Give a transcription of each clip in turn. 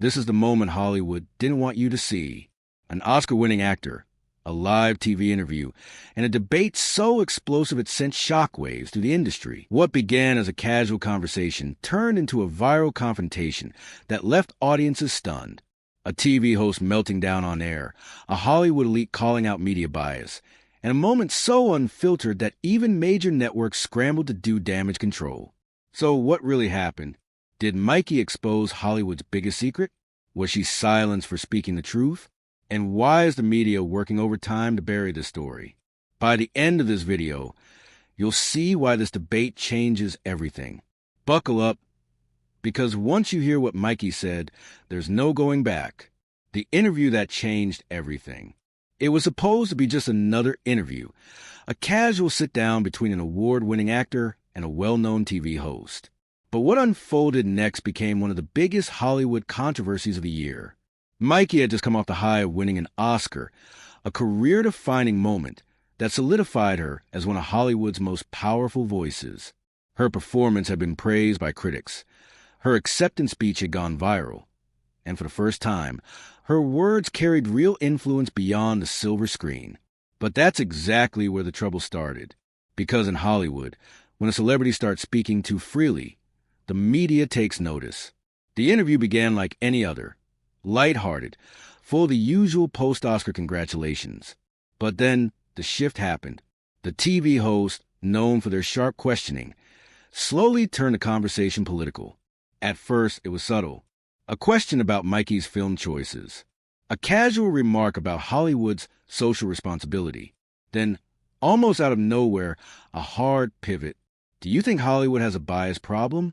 This is the moment Hollywood didn't want you to see. An Oscar-winning actor, a live TV interview, and a debate so explosive it sent shockwaves through the industry. What began as a casual conversation turned into a viral confrontation that left audiences stunned. A TV host melting down on air, a Hollywood elite calling out media bias, and a moment so unfiltered that even major networks scrambled to do damage control. So what really happened? Did Mikey expose Hollywood's biggest secret? Was she silenced for speaking the truth? And why is the media working overtime to bury the story? By the end of this video, you'll see why this debate changes everything. Buckle up, because once you hear what Mikey said, there's no going back. The interview that changed everything. It was supposed to be just another interview, a casual sit-down between an award-winning actor and a well-known TV host. But what unfolded next became one of the biggest Hollywood controversies of the year. Mikey had just come off the high of winning an Oscar, a career-defining moment that solidified her as one of Hollywood's most powerful voices. Her performance had been praised by critics. Her acceptance speech had gone viral. And for the first time, her words carried real influence beyond the silver screen. But that's exactly where the trouble started. Because in Hollywood, when a celebrity starts speaking too freely, the media takes notice. The interview began like any other, lighthearted, full of the usual post-Oscar congratulations. But then the shift happened. The TV host, known for their sharp questioning, slowly turned the conversation political. At first, it was subtle. A question about Mikey's film choices. A casual remark about Hollywood's social responsibility. Then, almost out of nowhere, a hard pivot. Do you think Hollywood has a bias problem?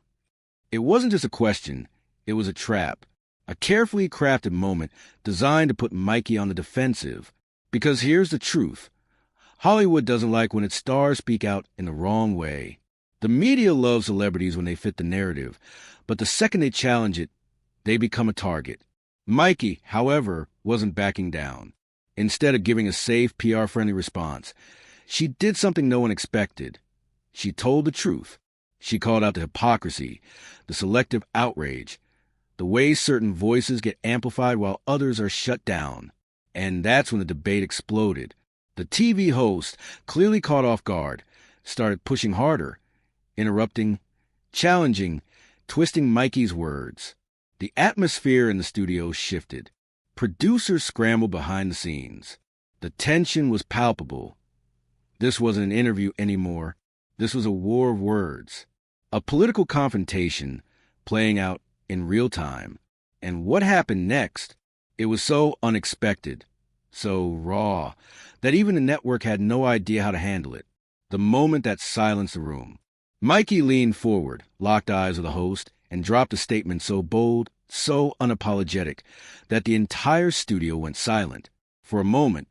It wasn't just a question, it was a trap. A carefully crafted moment designed to put Mikey on the defensive. Because here's the truth. Hollywood doesn't like when its stars speak out in the wrong way. The media loves celebrities when they fit the narrative, but the second they challenge it, they become a target. Mikey, however, wasn't backing down. Instead of giving a safe, PR-friendly response, she did something no one expected. She told the truth. She called out the hypocrisy, the selective outrage, the way certain voices get amplified while others are shut down. And that's when the debate exploded. The TV host, clearly caught off guard, started pushing harder, interrupting, challenging, twisting Mikey's words. The atmosphere in the studio shifted. Producers scrambled behind the scenes. The tension was palpable. This wasn't an interview anymore. This was a war of words. A political confrontation playing out in real time. And what happened next? It was so unexpected, so raw, that even the network had no idea how to handle it. The moment that silenced the room. Mikey leaned forward, locked eyes with the host, and dropped a statement so bold, so unapologetic, that the entire studio went silent. For a moment,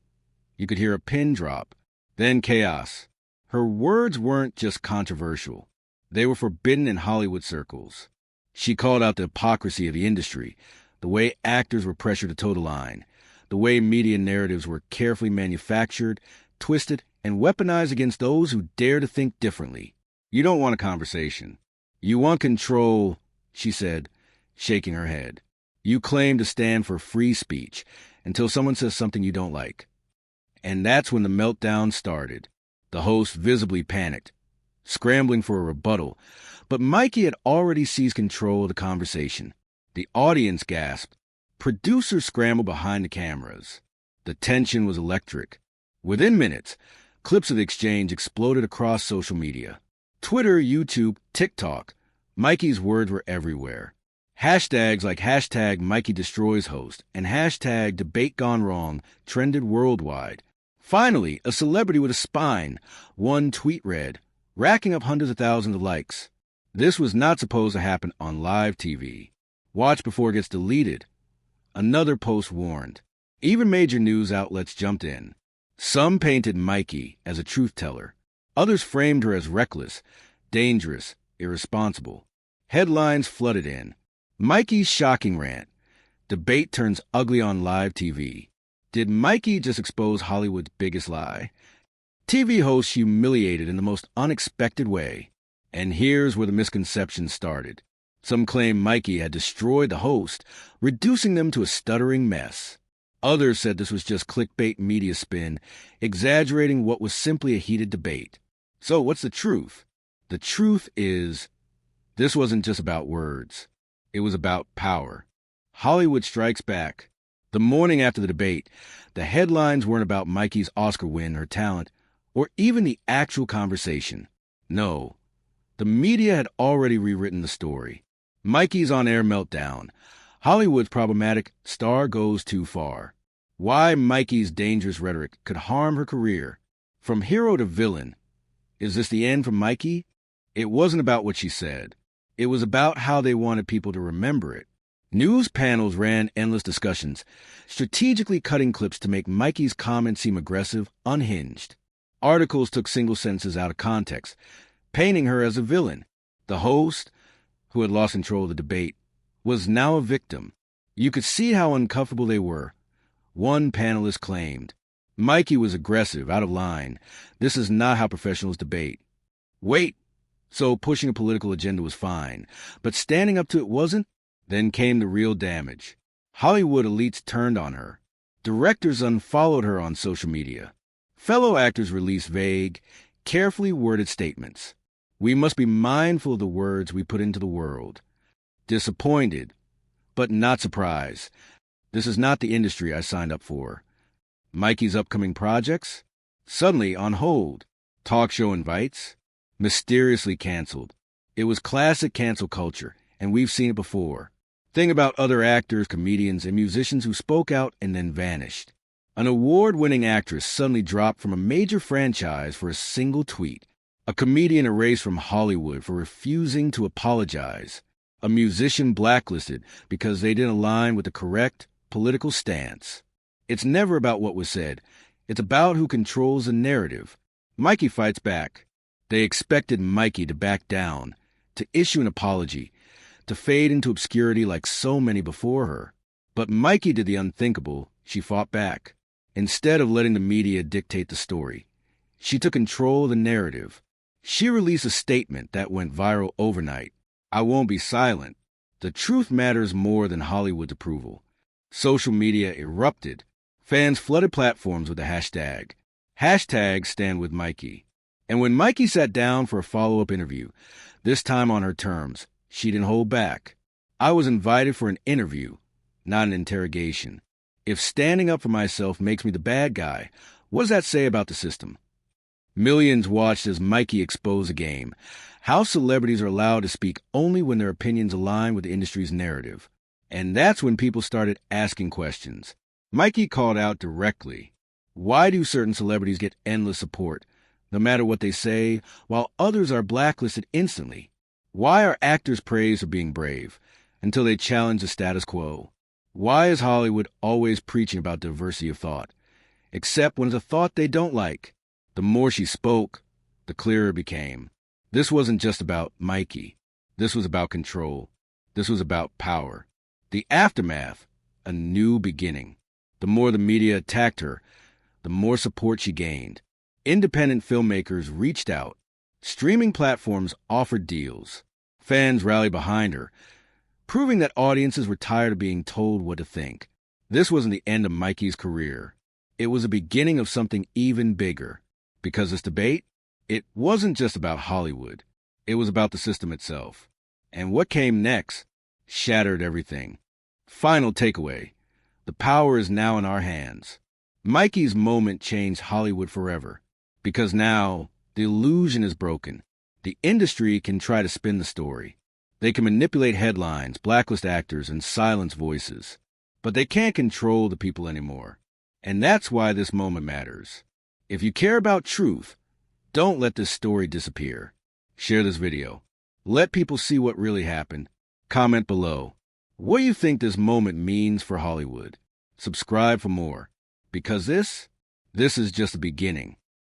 you could hear a pin drop, then chaos. Her words weren't just controversial. They were forbidden in Hollywood circles. She called out the hypocrisy of the industry, the way actors were pressured to toe the line, the way media narratives were carefully manufactured, twisted, and weaponized against those who dare to think differently. You don't want a conversation. You want control, she said, shaking her head. You claim to stand for free speech until someone says something you don't like. And that's when the meltdown started. The host visibly panicked, scrambling for a rebuttal, but Mikey had already seized control of the conversation. The audience gasped. Producers scrambled behind the cameras. The tension was electric. Within minutes, clips of the exchange exploded across social media. Twitter, YouTube, TikTok. Mikey's words were everywhere. Hashtags like hashtag Mikey Destroys Host and hashtag Debate Gone Wrong trended worldwide. Finally, a celebrity with a spine, one tweet read, racking up hundreds of thousands of likes. This was not supposed to happen on live TV. Watch before it gets deleted. Another post warned. Even major news outlets jumped in. Some painted Mikey as a truth teller. Others framed her as reckless, dangerous, irresponsible. Headlines flooded in. Mikey's shocking rant. Debate turns ugly on live TV. Did Mikey just expose Hollywood's biggest lie? TV hosts humiliated in the most unexpected way. And here's where the misconception started. Some claim Mikey had destroyed the host, reducing them to a stuttering mess. Others said this was just clickbait media spin, exaggerating what was simply a heated debate. So what's the truth? The truth is, this wasn't just about words. It was about power. Hollywood strikes back. The morning after the debate, the headlines weren't about Mikey's Oscar win, her talent, or even the actual conversation. No, the media had already rewritten the story. Mikey's on-air meltdown. Hollywood's problematic star goes too far. Why Mikey's dangerous rhetoric could harm her career. From hero to villain. Is this the end for Mikey? It wasn't about what she said. It was about how they wanted people to remember it. News panels ran endless discussions, strategically cutting clips to make Mikey's comments seem aggressive, unhinged. Articles took single sentences out of context, painting her as a villain. The host, who had lost control of the debate, was now a victim. You could see how uncomfortable they were. One panelist claimed, Mikey was aggressive, out of line. This is not how professionals debate. Wait! So pushing a political agenda was fine, but standing up to it wasn't? Then came the real damage. Hollywood elites turned on her. Directors unfollowed her on social media. Fellow actors released vague, carefully worded statements. We must be mindful of the words we put into the world. Disappointed, but not surprised. This is not the industry I signed up for. Mikey's upcoming projects? Suddenly on hold. Talk show invites? Mysteriously canceled. It was classic cancel culture, and we've seen it before. Think about other actors, comedians, and musicians who spoke out and then vanished. An award-winning actress suddenly dropped from a major franchise for a single tweet. A comedian erased from Hollywood for refusing to apologize. A musician blacklisted because they didn't align with the correct political stance. It's never about what was said. It's about who controls the narrative. Mikey fights back. They expected Mikey to back down, to issue an apology, to fade into obscurity like so many before her. But Mikey did the unthinkable. She fought back. Instead of letting the media dictate the story, she took control of the narrative. She released a statement that went viral overnight. I won't be silent. The truth matters more than Hollywood's approval. Social media erupted. Fans flooded platforms with the hashtag. Hashtag Stand With Mikey. And when Mikey sat down for a follow-up interview, this time on her terms, she didn't hold back. I was invited for an interview, not an interrogation. If standing up for myself makes me the bad guy, what does that say about the system? Millions watched as Mikey exposed the game, how celebrities are allowed to speak only when their opinions align with the industry's narrative. And that's when people started asking questions. Mikey called out directly. Why do certain celebrities get endless support, no matter what they say, while others are blacklisted instantly? Why are actors praised for being brave, until they challenge the status quo? Why is Hollywood always preaching about diversity of thought, except when it's a thought they don't like? The more she spoke, the clearer it became. This wasn't just about Mikey. This was about control. This was about power. The aftermath, a new beginning. The more the media attacked her, the more support she gained. Independent filmmakers reached out. Streaming platforms offered deals. Fans rallied behind her, proving that audiences were tired of being told what to think. This wasn't the end of Mikey's career. It was the beginning of something even bigger. Because this debate, it wasn't just about Hollywood. It was about the system itself. And what came next shattered everything. Final takeaway. The power is now in our hands. Mikey's moment changed Hollywood forever. Because now, the illusion is broken. The industry can try to spin the story. They can manipulate headlines, blacklist actors, and silence voices. But they can't control the people anymore. And that's why this moment matters. If you care about truth, don't let this story disappear. Share this video. Let people see what really happened. Comment below. What do you think this moment means for Hollywood? Subscribe for more. Because this is just the beginning.